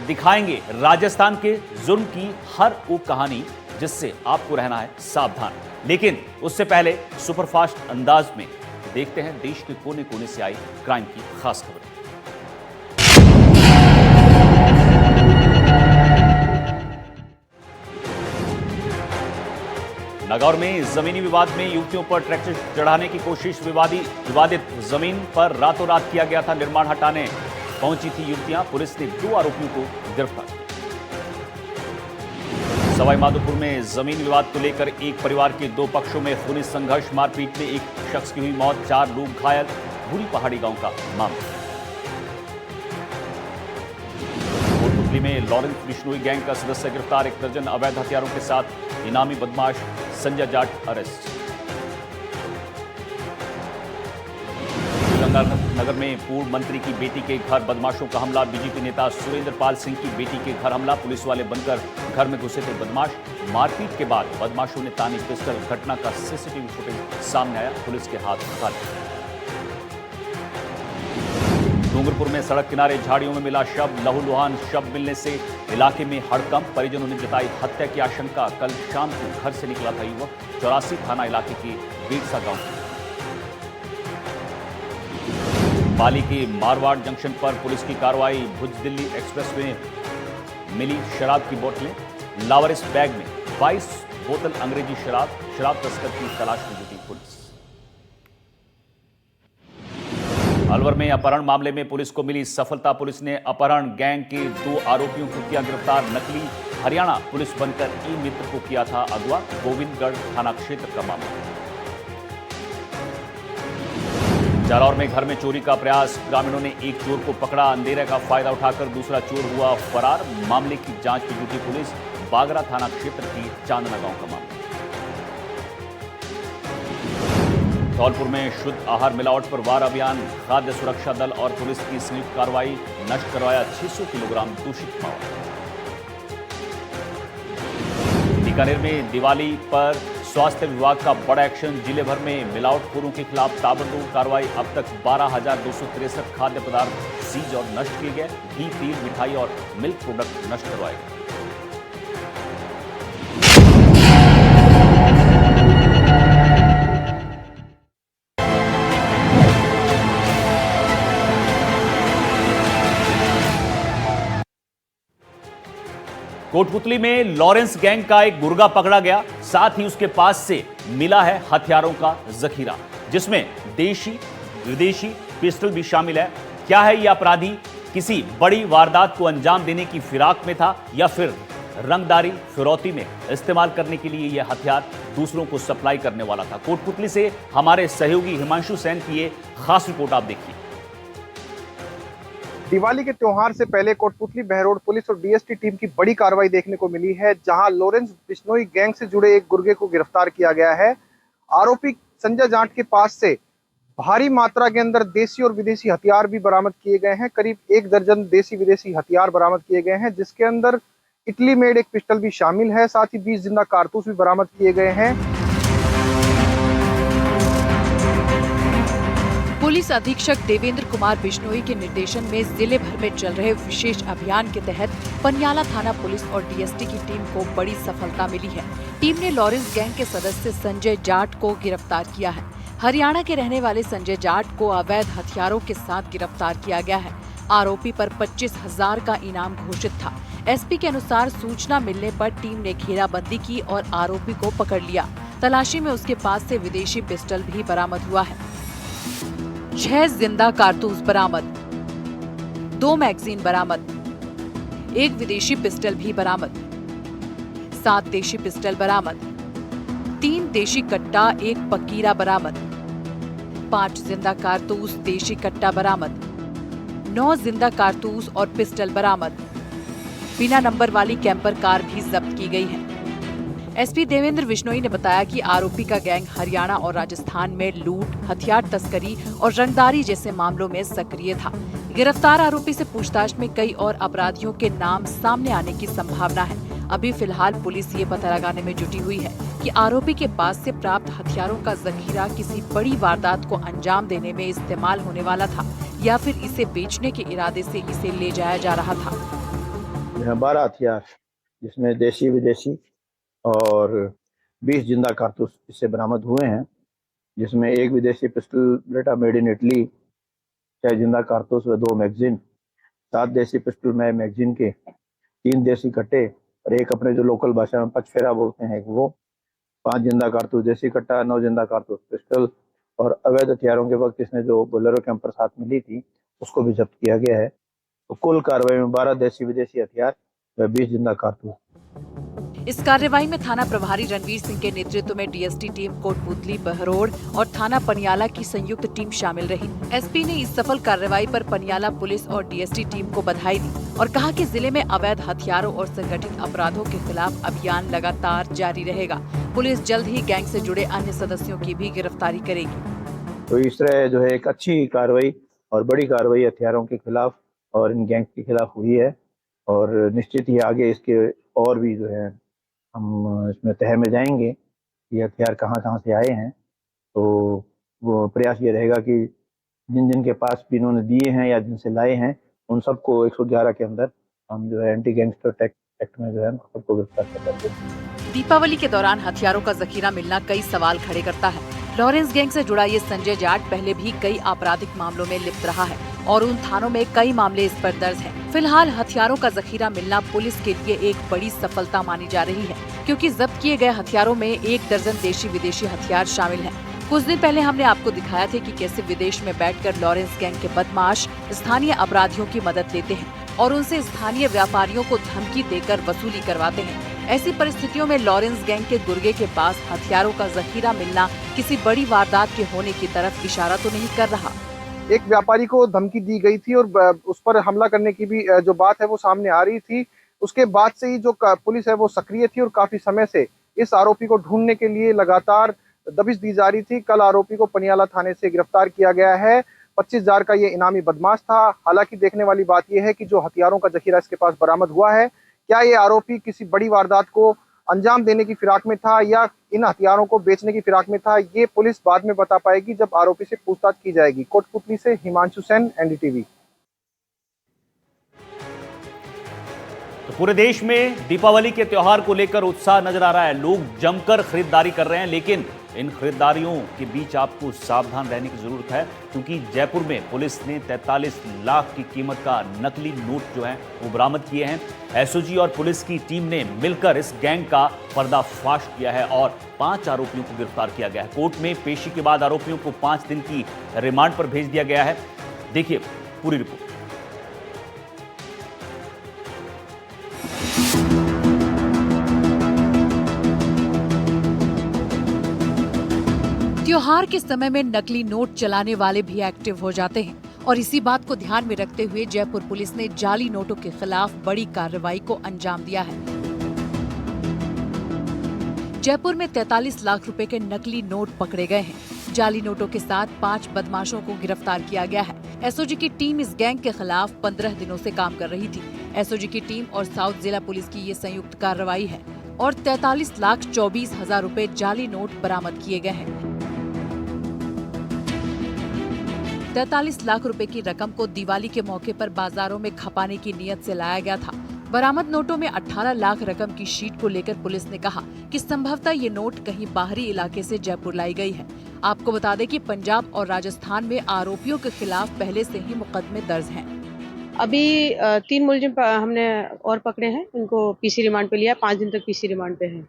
दिखाएंगे राजस्थान के जुर्म की हर वो कहानी जिससे आपको रहना है सावधान। लेकिन उससे पहले सुपरफास्ट अंदाज में देखते हैं देश के कोने कोने से आई क्राइम की खास खबर। नागौर में जमीनी विवाद में युवतियों पर ट्रैक्टर चढ़ाने की कोशिश। विवादित जमीन पर रातों रात किया गया था निर्माण। हटाने पहुंची थी युवतियां। पुलिस ने 2 आरोपियों को गिरफ्तार किया। सवाई माधोपुर में जमीन विवाद को लेकर एक परिवार के 2 पक्षों में खूनी संघर्ष। मारपीट में एक शख्स की हुई मौत, 4 लोग घायल। बुरी पहाड़ी गांव का मामला। कोटपुतली में लॉरेंस बिश्नोई गैंग का सदस्य गिरफ्तार। 1 दर्जन अवैध हथियारों के साथ इनामी बदमाश संजय जाट अरेस्ट। नगर में पूर्व मंत्री की बेटी के घर बदमाशों का हमला। बीजेपी नेता सुरेंद्र पाल सिंह की बेटी के घर हमला। पुलिस वाले बनकर घर में घुसे थे बदमाश। मारपीट के बाद बदमाशों ने तानी पिस्टल। घटना का सीसीटीवी फुटेज सामने आया। पुलिस के हाथ खाली। डूंगरपुर में सड़क किनारे झाड़ियों में मिला शव। लहूलुहान शव मिलने से इलाके में हड़कंप। परिजनों ने जताई हत्या की आशंका। कल शाम को घर से निकला था युवक। 84 थाना इलाके के बीरसा गांव। पाली के मारवाड़ जंक्शन पर पुलिस की कार्रवाई। भुज दिल्ली एक्सप्रेस में मिली शराब की बोतलें। लावारिस बैग में 22 बोतल अंग्रेजी शराब तस्कर की तलाश में जुटी पुलिस। अलवर में अपहरण मामले में पुलिस को मिली सफलता। पुलिस ने अपहरण गैंग के 2 आरोपियों को किया गिरफ्तार। नकली हरियाणा पुलिस बनकर ई मित्र को किया था अगवा। गोविंदगढ़ थाना क्षेत्र का मामला। जालौर में घर में चोरी का प्रयास। ग्रामीणों ने एक चोर को पकड़ा। अंधेरे का फायदा उठाकर दूसरा चोर हुआ फरार। मामले की जांच में जुटी पुलिस। बागरा थाना क्षेत्र की चांदना गांव का मामला। धौलपुर में शुद्ध आहार मिलावट पर वार अभियान। खाद्य सुरक्षा दल और पुलिस की संयुक्त कार्रवाई। नष्ट करवाया 600 किलोग्राम दूषित मावा। बीकानेर में दिवाली पर स्वास्थ्य विभाग का बड़ा एक्शन। जिले भर में मिलावटखोरों के खिलाफ ताबड़तोड़ कार्रवाई। अब तक 12,263 खाद्य पदार्थ सीज और नष्ट किए गए। घी, तेल, मिठाई और मिल्क प्रोडक्ट नष्ट करवाए गए। कोटपुतली में लॉरेंस गैंग का एक गुर्गा पकड़ा गया। साथ ही उसके पास से मिला है हथियारों का जखीरा, जिसमें देशी विदेशी पिस्टल भी शामिल है। क्या है यह अपराधी किसी बड़ी वारदात को अंजाम देने की फिराक में था या फिर रंगदारी फिरौती में इस्तेमाल करने के लिए यह हथियार दूसरों को सप्लाई करने वाला था? कोटपुतली से हमारे सहयोगी हिमांशु सेन की ये खास रिपोर्ट आप देखिए। दिवाली के त्योहार से पहले कोटपुतली बहरोड पुलिस और डीएसटी टीम की बड़ी कार्रवाई देखने को मिली है, जहां लॉरेंस बिश्नोई गैंग से जुड़े एक गुर्गे को गिरफ्तार किया गया है। आरोपी संजय जाट के पास से भारी मात्रा के अंदर देसी और विदेशी हथियार भी बरामद किए गए हैं। करीब 1 दर्जन देसी विदेशी हथियार बरामद किए गए हैं, जिसके अंदर इटली मेड एक पिस्टल भी शामिल है। साथ ही 20 जिंदा कारतूस भी बरामद किए गए हैं। पुलिस अधीक्षक देवेंद्र कुमार बिश्नोई के निर्देशन में जिले भर में चल रहे विशेष अभियान के तहत पनियाला थाना पुलिस और डीएसटी की टीम को बड़ी सफलता मिली है। टीम ने लॉरेंस गैंग के सदस्य संजय जाट को गिरफ्तार किया है। हरियाणा के रहने वाले संजय जाट को अवैध हथियारों के साथ गिरफ्तार किया गया है। आरोपी पर 25,000 का इनाम घोषित था। एसपी के अनुसार सूचना मिलने पर टीम ने घेराबंदी की और आरोपी को पकड़ लिया। तलाशी में उसके पास से विदेशी पिस्टल भी बरामद हुआ है। 6 जिंदा कारतूस बरामद, 2 मैगजीन बरामद, 1 विदेशी पिस्टल भी बरामद, 7 देशी पिस्टल बरामद, 3 देशी कट्टा, 1 पकीरा बरामद, 5 जिंदा कारतूस, देशी कट्टा बरामद, 9 जिंदा कारतूस और पिस्टल बरामद। बिना नंबर वाली कैंपर कार भी जब्त की गई है। एसपी देवेंद्र बिश्नोई ने बताया कि आरोपी का गैंग हरियाणा और राजस्थान में लूट, हथियार तस्करी और रंगदारी जैसे मामलों में सक्रिय था। गिरफ्तार आरोपी से पूछताछ में कई और अपराधियों के नाम सामने आने की संभावना है। अभी फिलहाल पुलिस ये पता लगाने में जुटी हुई है कि आरोपी के पास से प्राप्त हथियारों का जखीरा किसी बड़ी वारदात को अंजाम देने में इस्तेमाल होने वाला था या फिर इसे बेचने के इरादे से इसे ले जाया जा रहा था। 12 हथियार, जिसमें देशी विदेशी और 20 जिंदा कारतूस इससे बरामद हुए हैं, जिसमें एक विदेशी pistol Beretta made in Italy, 6 जिंदा कारतूस व 2 मैगजीन, 7 देशी पिस्टल मैगजीन के, 3 देशी कट्टे और एक अपने जो लोकल भाषा में पचफेरा बोलते हैं वो, 5 जिंदा कारतूस देशी कट्टा, 9 जिंदा कारतूस पिस्टल और अवैध हथियारों के वक्त इसने जो बोलेरो कैंपर साथ मिली थी उसको भी जब्त किया गया है। तो कुल कार्रवाई में 12 देशी विदेशी हथियार व 20 जिंदा कारतूस। इस कार्रवाई में थाना प्रभारी रणवीर सिंह के नेतृत्व में डीएसटी टीम कोटपुतली, बहरोड़ और थाना पनियाला की संयुक्त टीम शामिल रही। एसपी ने इस सफल कार्रवाई पर पनियाला पुलिस और डीएसटी टीम को बधाई दी और कहा कि जिले में अवैध हथियारों और संगठित अपराधों के खिलाफ अभियान लगातार जारी रहेगा। पुलिस जल्द ही गैंग से जुड़े अन्य सदस्यों की भी गिरफ्तारी करेगी। तो इस तरह जो है एक अच्छी कार्रवाई और बड़ी कार्रवाई हथियारों के खिलाफ और इन गैंग के खिलाफ हुई है और निश्चित ही आगे इसके और भी जो है हम इसमें तह में जाएंगे कि हथियार कहाँ कहाँ से आए हैं। तो वो प्रयास ये रहेगा कि जिन जिन के पास भी इन्होंने दिए हैं या जिनसे लाए हैं उन सबको 111 के अंदर हम जो है एंटी गैंगस्टर एक्ट में जो है सबको गिरफ्तार कर सकते हैं। दीपावली के दौरान हथियारों का जखीरा मिलना कई सवाल खड़े करता है। लॉरेंस गैंग से जुड़ा ये संजय जाट पहले भी कई आपराधिक मामलों में लिप्त रहा है और उन थानों में कई मामले इस पर दर्ज हैं। फिलहाल हथियारों का जखीरा मिलना पुलिस के लिए एक बड़ी सफलता मानी जा रही है, क्योंकि जब्त किए गए हथियारों में 1 दर्जन देशी विदेशी हथियार शामिल हैं। कुछ दिन पहले हमने आपको दिखाया था कि कैसे विदेश में बैठकर लॉरेंस गैंग के बदमाश स्थानीय अपराधियों की मदद लेते हैं और उनसे स्थानीय व्यापारियों को धमकी देकर वसूली करवाते हैं। ऐसी परिस्थितियों में लॉरेंस गैंग के गुर्गे के पास हथियारों का जखीरा मिलना किसी बड़ी वारदात के होने की तरफ इशारा तो नहीं कर रहा। एक व्यापारी को धमकी दी गई थी और उस पर हमला करने की भी जो बात है वो सामने आ रही थी। उसके बाद से ही जो पुलिस है वो सक्रिय थी और काफी समय से इस आरोपी को ढूंढने के लिए लगातार दबिश दी जा रही थी। कल आरोपी को पनियाला थाने से गिरफ्तार किया गया है। 25,000 का ये इनामी बदमाश था। हालांकि देखने वाली बात यह है कि जो हथियारों का जखीरा इसके पास बरामद हुआ है, क्या ये आरोपी किसी बड़ी वारदात को अंजाम देने की फिराक में था या इन हथियारों को बेचने की फिराक में था, ये पुलिस बाद में बता पाएगी जब आरोपी से पूछताछ की जाएगी। कोटपुतली से हिमांशु सेन, एनडीटीवी। तो पूरे देश में दीपावली के त्योहार को लेकर उत्साह नजर आ रहा है। लोग जमकर खरीदारी कर रहे हैं, लेकिन इन खरीदारियों के बीच आपको सावधान रहने की जरूरत है, क्योंकि जयपुर में पुलिस ने 43 लाख की कीमत का नकली नोट जो है वो बरामद किए हैं। एसओजी और पुलिस की टीम ने मिलकर इस गैंग का पर्दाफाश किया है और 5 आरोपियों को गिरफ्तार किया गया है। कोर्ट में पेशी के बाद आरोपियों को 5 दिन की रिमांड पर भेज दिया गया है। देखिए पूरी रिपोर्ट। त्योहार के समय में नकली नोट चलाने वाले भी एक्टिव हो जाते हैं और इसी बात को ध्यान में रखते हुए जयपुर पुलिस ने जाली नोटों के खिलाफ बड़ी कार्रवाई को अंजाम दिया है। जयपुर में 43 लाख रुपए के नकली नोट पकड़े गए हैं। जाली नोटों के साथ 5 बदमाशों को गिरफ्तार किया गया है। एसओजी की टीम इस गैंग के खिलाफ 15 दिनों से काम कर रही थी। एसओजी की टीम और साउथ जिला पुलिस की ये संयुक्त कार्रवाई है और 43,24,000 रुपए जाली नोट बरामद किए गए हैं। 43 लाख रुपए की रकम को दिवाली के मौके पर बाजारों में खपाने की नीयत से लाया गया था। बरामद नोटों में 18 लाख रकम की शीट को लेकर पुलिस ने कहा कि संभवतः ये नोट कहीं बाहरी इलाके से जयपुर लाई गई है। आपको बता दें कि पंजाब और राजस्थान में आरोपियों के खिलाफ पहले से ही मुकदमे दर्ज हैं। अभी 3 मुलजिम हमने और पकड़े हैं, उनको पीसी रिमांड पे लिया, 5 दिन तक पीसी रिमांड पे हैं।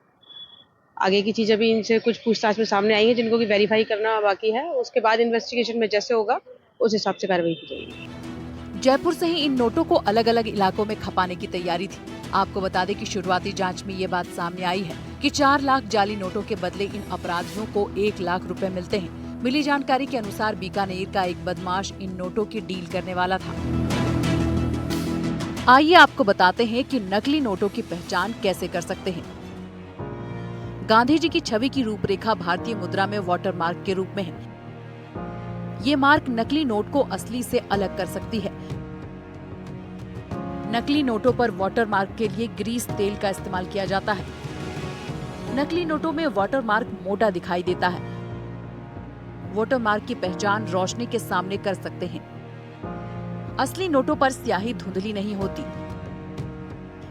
आगे की चीज अभी इनसे कुछ पूछताछ में सामने आई है जिनको की वेरीफाई करना बाकी है। उसके बाद इन्वेस्टिगेशन में जैसे होगा उस हिसाब से कार्रवाई की जाएगी। जयपुर से ही इन नोटों को अलग अलग इलाकों में खपाने की तैयारी थी। आपको बता दें कि शुरुआती जांच में ये बात सामने आई है कि 4 लाख जाली नोटों के बदले इन अपराधियों को 1 लाख रुपए मिलते हैं। मिली जानकारी के अनुसार बीकानेर का एक बदमाश इन नोटों की डील करने वाला था। आइए आपको बताते हैं कि नकली नोटों की पहचान कैसे कर सकते हैं। गांधी जी की छवि की रूपरेखा भारतीय मुद्रा में वाटरमार्क के रूप में है। ये मार्क नकली नोट को असली से अलग कर सकती है। नकली नोटों पर वाटरमार्क के लिए ग्रीस तेल का इस्तेमाल किया जाता है। नकली नोटों में वाटरमार्क मोटा दिखाई देता है। वाटरमार्क की पहचान रोशनी के सामने कर सकते हैं। असली नोटों पर स्याही धुंधली नहीं होती।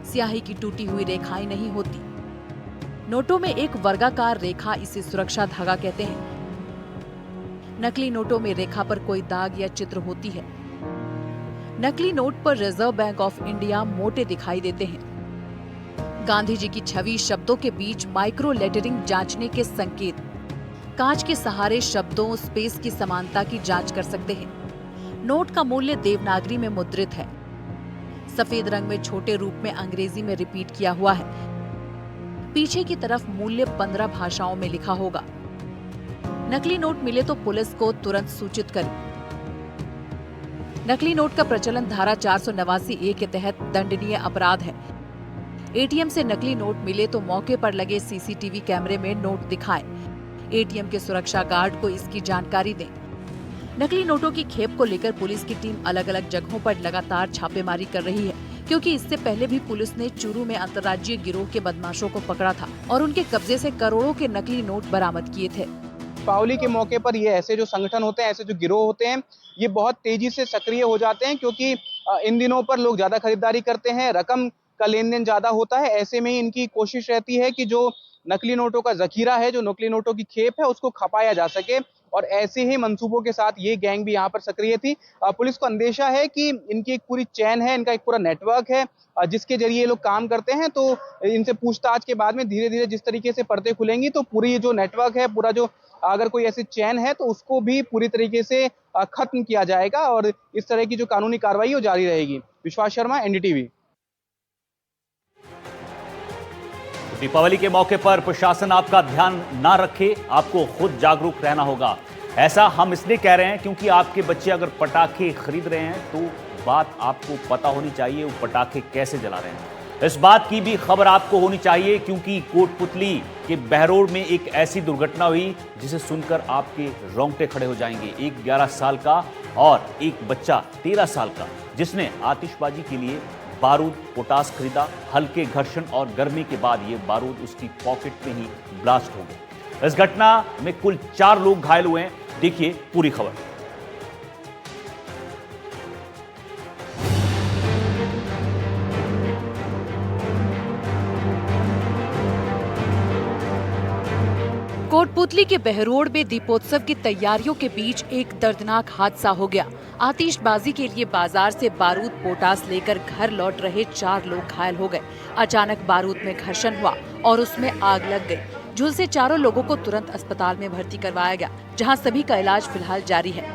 स्याही की टूटी हुई रेखाएं नहीं होती। नोटों में एक वर्गाकार रेखा, इसे सुरक्षा धागा कहते हैं। नकली नोटों में रेखा पर कोई दाग या चित्र होती है। नकली नोट पर रिजर्व बैंक ऑफ इंडिया मोटे दिखाई देते हैं। गांधी जी की छवि, शब्दों के बीच माइक्रो लेटरिंग जांचने के संकेत। कांच के सहारे शब्दों, स्पेस की समानता की जांच कर सकते हैं। नोट का मूल्य देवनागरी में मुद्रित है। सफेद रंग में छोटे रूप में अंग्रेजी में रिपीट किया हुआ है। पीछे की तरफ मूल्य 15 भाषाओं में लिखा होगा। नकली नोट मिले तो पुलिस को तुरंत सूचित करें। नकली नोट का प्रचलन धारा 489A के तहत दंडनीय अपराध है। एटीएम से नकली नोट मिले तो मौके पर लगे सीसीटीवी कैमरे में नोट दिखाएं। एटीएम के सुरक्षा गार्ड को इसकी जानकारी दें। नकली नोटों की खेप को लेकर पुलिस की टीम अलग अलग जगहों पर लगातार छापेमारी कर रही है, क्योंकि इससे पहले भी पुलिस ने चूरू में अंतर्राज्यीय गिरोह के बदमाशों को पकड़ा था और उनके कब्जे से करोड़ों के नकली नोट बरामद किए थे। दीपावली के मौके पर ये ऐसे जो संगठन होते हैं, ऐसे जो गिरोह होते हैं, ये बहुत तेजी से सक्रिय हो जाते हैं, क्योंकि इन दिनों पर लोग ज्यादा खरीदारी करते हैं, रकम का लेन देन ज्यादा होता है। ऐसे में ही इनकी कोशिश रहती है कि जो नकली नोटों का जखीरा है, जो नकली नोटों की खेप है, उसको खपाया जा सके। और ऐसे ही मंसूबों के साथ ये गैंग भी यहाँ पर सक्रिय थी। पुलिस को अंदेशा है कि इनकी एक पूरी चैन है, इनका एक पूरा नेटवर्क है, जिसके जरिए ये लोग काम करते हैं। तो इनसे पूछताछ के बाद में धीरे धीरे जिस तरीके से पर्दे खुलेंगी, तो पूरी जो नेटवर्क है, पूरा जो अगर कोई ऐसी चैन है, तो उसको भी पूरी तरीके से खत्म किया जाएगा और इस तरह की जो कानूनी कार्रवाई वो जारी रहेगी। विश्वास शर्मा, एनडीटीवी। दीपावली के मौके पर प्रशासन आपका ध्यान ना रखे, आपको खुद जागरूक रहना होगा। ऐसा हम इसलिए कह रहे हैं क्योंकि आपके बच्चे अगर पटाखे खरीद रहे हैं तो बात आपको पता होनी चाहिए वो पटाखे कैसे जला रहे हैं। इस बात की भी खबर आपको होनी चाहिए, क्योंकि कोटपुतली के बहरोड में एक ऐसी दुर्घटना हुई जिसे सुनकर आपके रोंगटे खड़े हो जाएंगे। एक 11 साल का और एक बच्चा 13 साल का, जिसने आतिशबाजी के लिए बारूद, पोटास खरीदा। हल्के घर्षण और गर्मी के बाद ये बारूद उसकी पॉकेट में ही ब्लास्ट हो गया। इस घटना में कुल 4 लोग घायल हुए हैं। देखिए पूरी खबर। कोटपुतली के बहरोड में दीपोत्सव की तैयारियों के बीच एक दर्दनाक हादसा हो गया। आतिशबाजी के लिए बाजार से बारूद, पोटास लेकर घर लौट रहे 4 लोग घायल हो गए। अचानक बारूद में घर्षण हुआ और उसमें आग लग गई। झुलसे चारों लोगों को तुरंत अस्पताल में भर्ती करवाया गया, जहां सभी का इलाज फिलहाल जारी है।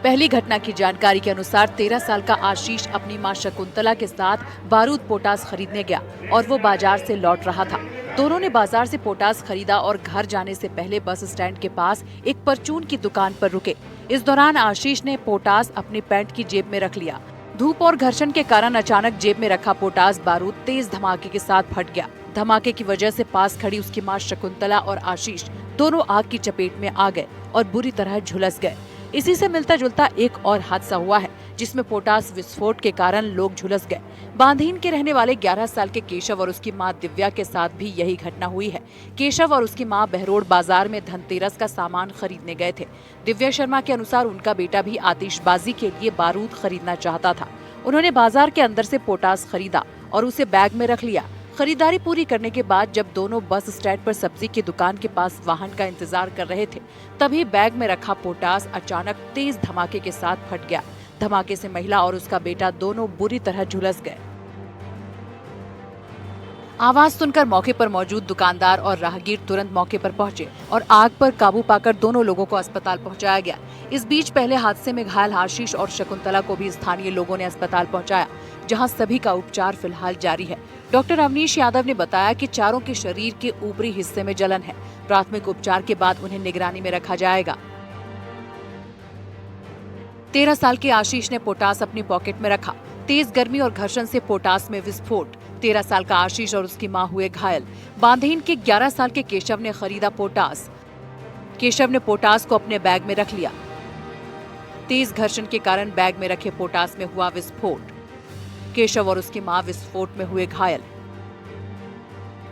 पहली घटना की जानकारी के अनुसार 13 साल का आशीष अपनी मां शकुंतला के साथ बारूद, पोटास खरीदने गया और वो बाजार से लौट रहा था। दोनों ने बाजार से पोटास खरीदा और घर जाने से पहले बस स्टैंड के पास एक परचून की दुकान पर रुके। इस दौरान आशीष ने पोटास अपनी पैंट की जेब में रख लिया। धूप और घर्षण के कारण अचानक जेब में रखा पोटास बारूद तेज धमाके के साथ फट गया। धमाके की वजह से पास खड़ी उसकी मां शकुंतला और आशीष दोनों आग की चपेट में आ गए और बुरी तरह झुलस गए। इसी से मिलता जुलता एक और हादसा हुआ है, जिसमें पोटास विस्फोट के कारण लोग झुलस गए। बांधीन के रहने वाले 11 साल के केशव और उसकी मां दिव्या के साथ भी यही घटना हुई है। केशव और उसकी मां बहरोड बाजार में धनतेरस का सामान खरीदने गए थे। दिव्या शर्मा के अनुसार उनका बेटा भी आतिशबाजी के लिए बारूद खरीदना चाहता था। उन्होंने बाजार के अंदर से पोटास खरीदा और उसे बैग में रख लिया। खरीदारी पूरी करने के बाद जब दोनों बस स्टैंड पर सब्जी की दुकान के पास वाहन का इंतजार कर रहे थे, तभी बैग में रखा पोटास अचानक तेज धमाके के साथ फट गया। धमाके से महिला और उसका बेटा दोनों बुरी तरह झुलस गए। आवाज सुनकर मौके पर मौजूद दुकानदार और राहगीर तुरंत मौके पर पहुंचे और आग पर काबू पाकर दोनों लोगों को अस्पताल पहुंचाया गया। इस बीच पहले हादसे में घायल आशीष और शकुंतला को भी स्थानीय लोगों ने अस्पताल पहुंचाया, जहां सभी का उपचार फिलहाल जारी है। डॉक्टर अवनीश यादव ने बताया कि चारों के शरीर के ऊपरी हिस्से में जलन है। प्राथमिक उपचार के बाद उन्हें निगरानी में रखा जाएगा। 13 साल के आशीष ने पोटास अपनी पॉकेट में रखा। तेज गर्मी और घर्षण से पोटास में विस्फोट। 13 साल का आशीष और उसकी मां हुए घायल। बांधीन के 11 साल के केशव ने खरीदा पोटास। केशव ने पोटास को अपने बैग में रख लिया। तेज घर्षण के कारण बैग में रखे पोटास में हुआ विस्फोट। केशव और उसकी मां विस्फोट में हुए घायल।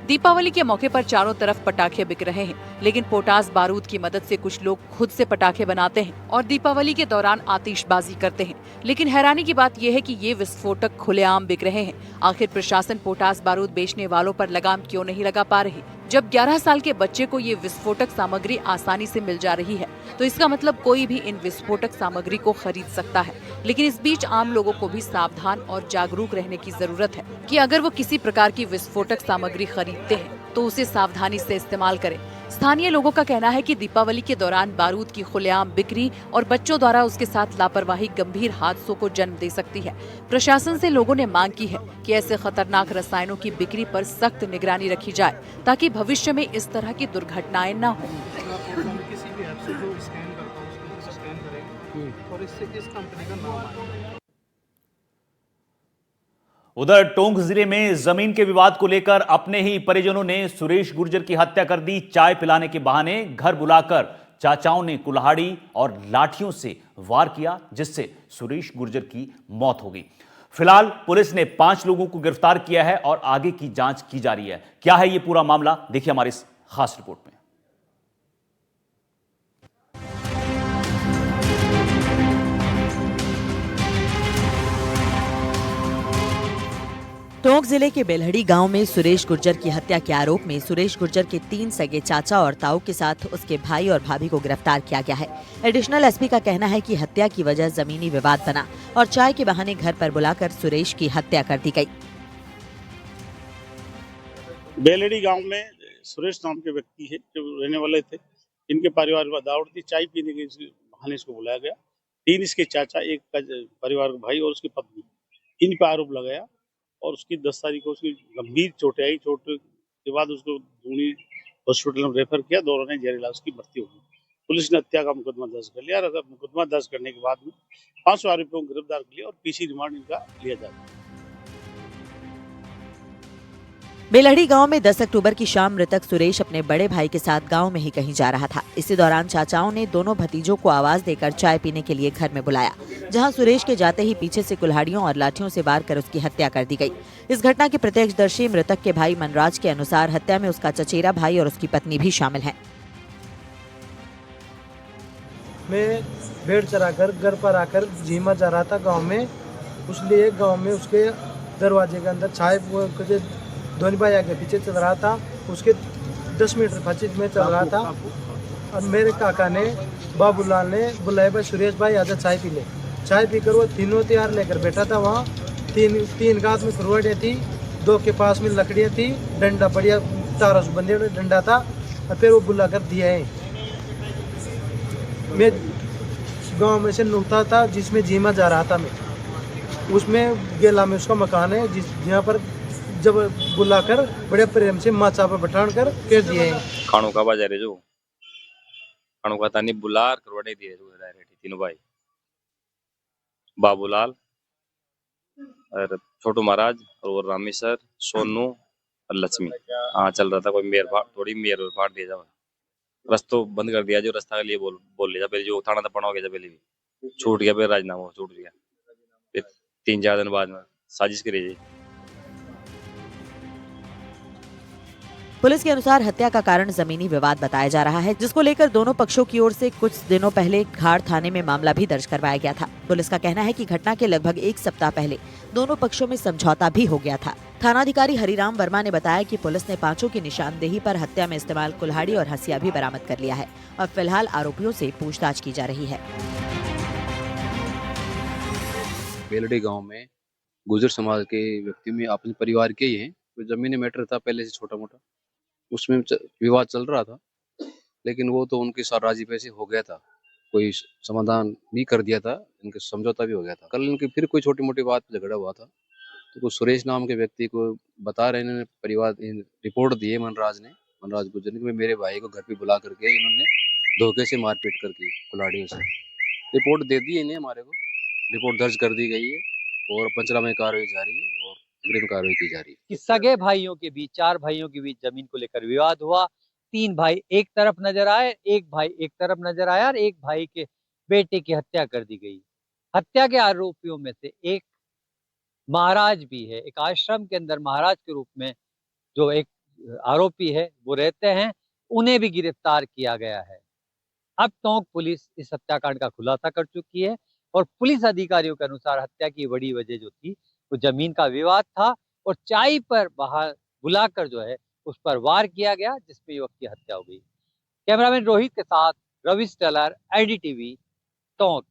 दीपावली के मौके पर चारों तरफ पटाखे बिक रहे हैं, लेकिन पोटास बारूद की मदद से कुछ लोग खुद से पटाखे बनाते हैं और दीपावली के दौरान आतिशबाजी करते हैं। लेकिन हैरानी की बात यह है कि ये विस्फोटक खुलेआम बिक रहे हैं। आखिर प्रशासन पोटास बारूद बेचने वालों पर लगाम क्यों नहीं लगा पा रही? जब 11 साल के बच्चे को ये विस्फोटक सामग्री आसानी से मिल जा रही है, तो इसका मतलब कोई भी इन विस्फोटक सामग्री को खरीद सकता है। लेकिन इस बीच आम लोगों को भी सावधान और जागरूक रहने की जरूरत है कि अगर वो किसी प्रकार की विस्फोटक सामग्री खरीदते हैं तो उसे सावधानी से इस्तेमाल करें। स्थानीय लोगों का कहना है कि दीपावली के दौरान बारूद की खुलेआम बिक्री और बच्चों द्वारा उसके साथ लापरवाही गंभीर हादसों को जन्म दे सकती है। प्रशासन से लोगों ने मांग की है कि ऐसे खतरनाक रसायनों की बिक्री पर सख्त निगरानी रखी जाए, ताकि भविष्य में इस तरह की दुर्घटनाएं न हों। किसी भी ऐप से जो स्कैन करता हूँ उसको स्कैन करेंगे और इससे इस कंपनी का नाम आएगा। उधर टोंक जिले में जमीन के विवाद को लेकर अपने ही परिजनों ने सुरेश गुर्जर की हत्या कर दी। चाय पिलाने के बहाने घर बुलाकर चाचाओं ने कुल्हाड़ी और लाठियों से वार किया, जिससे सुरेश गुर्जर की मौत हो गई। फिलहाल पुलिस ने 5 लोगों को गिरफ्तार किया है और आगे की जांच की जा रही है। क्या है यह पूरा मामला, देखिए हमारी इस खास रिपोर्ट में। टोंक जिले के बेलहड़ी गांव में सुरेश गुर्जर की हत्या के आरोप में सुरेश गुर्जर के 3 सगे चाचा और ताऊ के साथ उसके भाई और भाभी को गिरफ्तार किया गया है। एडिशनल एसपी का कहना है कि हत्या की वजह जमीनी विवाद बना और चाय के बहाने घर पर बुलाकर सुरेश की हत्या कर दी गई। बेलहड़ी गांव में सुरेश नाम के व्यक्ति है जो रहने वाले थे। इनके परिवार में दावत थी, चाय पीने के बहाने इसको बुलाया गया। 3 इसके चाचा, एक का परिवार का भाई और उसकी पत्नी, इन पर आरोप लगाया और उसकी 10 तारीख को उसकी गंभीर चोटें आई। चोट के बाद उसको दूनी हॉस्पिटल में रेफर किया। दोनों ने जहरीला उसकी मृत्यु हो गई। पुलिस ने हत्या का मुकदमा दर्ज कर लिया। मुकदमा दर्ज करने के बाद में 5 आरोपियों को गिरफ्तार कर लिया और पीसी रिमांड इनका लिया जाएगा। बेलहड़ी गांव में 10 अक्टूबर की शाम मृतक सुरेश अपने बड़े भाई के साथ गांव में ही कहीं जा रहा था। इसी दौरान चाचाओं ने दोनों भतीजों को आवाज देकर चाय पीने के लिए घर में बुलाया, जहां सुरेश के जाते ही पीछे से कुल्हाड़ियों और लाठियों से वार कर उसकी हत्या कर दी गई। इस घटना के प्रत्यक्षदर्शी मृतक के भाई मनराज के अनुसार हत्या में उसका चचेरा भाई और उसकी पत्नी भी शामिल है। मैं भेड़ चराकर घर पर आकर झीमा जा रहा था गाँव में, उसलिए गाँव में उसके दरवाजे के अंदर चाय धोनी भाई आगे पीछे चल रहा था। उसके 10 मीटर पीछे में चल रहा था और मेरे काका ने, बाबूलाल ने बुलाया, भाई सुरेश भाई आजा चाय पी ले। चाय पीकर वो तीनों तैयार लेकर बैठा था। वहाँ तीन गांठ में कुरवड़ियाँ थी, 2 के पास में लकड़ियाँ थी, डंडा बढ़िया तारा से बंधे डंडा था और फिर वो बुला कर दिया है। मैं गाँव में से नुकता था जिसमें झीमा जा रहा था मैं, उसमें गेला में उसका मकान है जहाँ पर जब बुलाकर बड़े प्रेम से माचा पर बैठान कर कह दिए खानों का बाजार है जो खानों का तानी बुलार करवाने दिए जो डायरेक्ट तीनों भाई बाबूलाल और छोटू महाराज और रामेश्वर, सोनू और लक्ष्मी। हाँ चल रहा था कोई थोड़ी मेयर फाड़ दिया जाओ, रास्तों बंद कर दिया। जो रास्ता के लिए बोल लिया पहले, जो थाना था पड़ा हो गया, पहले भी छूट गया, फिर राजनामा छूट गया। फिर 3-4 दिन बाद में साजिश करी गई। पुलिस के अनुसार हत्या का कारण जमीनी विवाद बताया जा रहा है, जिसको लेकर दोनों पक्षों की ओर से कुछ दिनों पहले घाड़ थाने में मामला भी दर्ज करवाया गया था। पुलिस का कहना है कि घटना के लगभग 1 सप्ताह पहले दोनों पक्षों में समझौता भी हो गया था। थानाधिकारी हरिराम वर्मा ने बताया कि पुलिस ने 5 की निशानदेही पर हत्या में इस्तेमाल कुल्हाड़ी और हसिया भी बरामद कर लिया है और फिलहाल आरोपियों से पूछताछ की जा रही है। बेलहड़ी गाँव में गुर्जर समाज के व्यक्ति में अपने परिवार के ही है, कोई जमीनी मैटर था पहले से छोटा मोटा, उसमें विवाद चल रहा था, लेकिन वो तो उनके साथ राजी पैसे हो गया था, कोई समाधान भी कर दिया था, इनके समझौता भी हो गया था। कल इनकी फिर कोई छोटी मोटी बात पे झगड़ा हुआ था, तो कुछ सुरेश नाम के व्यक्ति को बता रहे, इन्होंने परिवार रिपोर्ट दी है मनराज गुर्जर ने, मेरे भाई को घर पे बुला करके इन्होंने धोखे से मारपीट करके कुल्हाड़ियों से। रिपोर्ट दे दी इन्हें, हमारे को रिपोर्ट दर्ज कर दी गई है और पंचनामे कार्रवाई जारी है और अग्रिम कार्रवाई की जा रही है। कि सगे भाइयों के बीच, 4 भाइयों के बीच जमीन को लेकर विवाद हुआ। 3 भाई एक तरफ नजर आए, एक भाई एक तरफ नजर आया और एक भाई के बेटे की हत्या कर दी गई। हत्या के आरोपियों में से एक महाराज भी है, एक आश्रम के अंदर महाराज के रूप में जो एक आरोपी है वो रहते हैं, उन्हें भी गिरफ्तार किया गया है। अब टोंक पुलिस इस हत्याकांड का खुलासा कर चुकी है और पुलिस अधिकारियों के अनुसार हत्या की बड़ी वजह जो थी वो जमीन का विवाद था और चाय पर बाहर बुलाकर जो है उस पर वार किया गया, जिसमें युवक की हत्या हो गई। कैमरामैन रोहित के साथ रविश टेलर, एनडीटीवी, टोंक।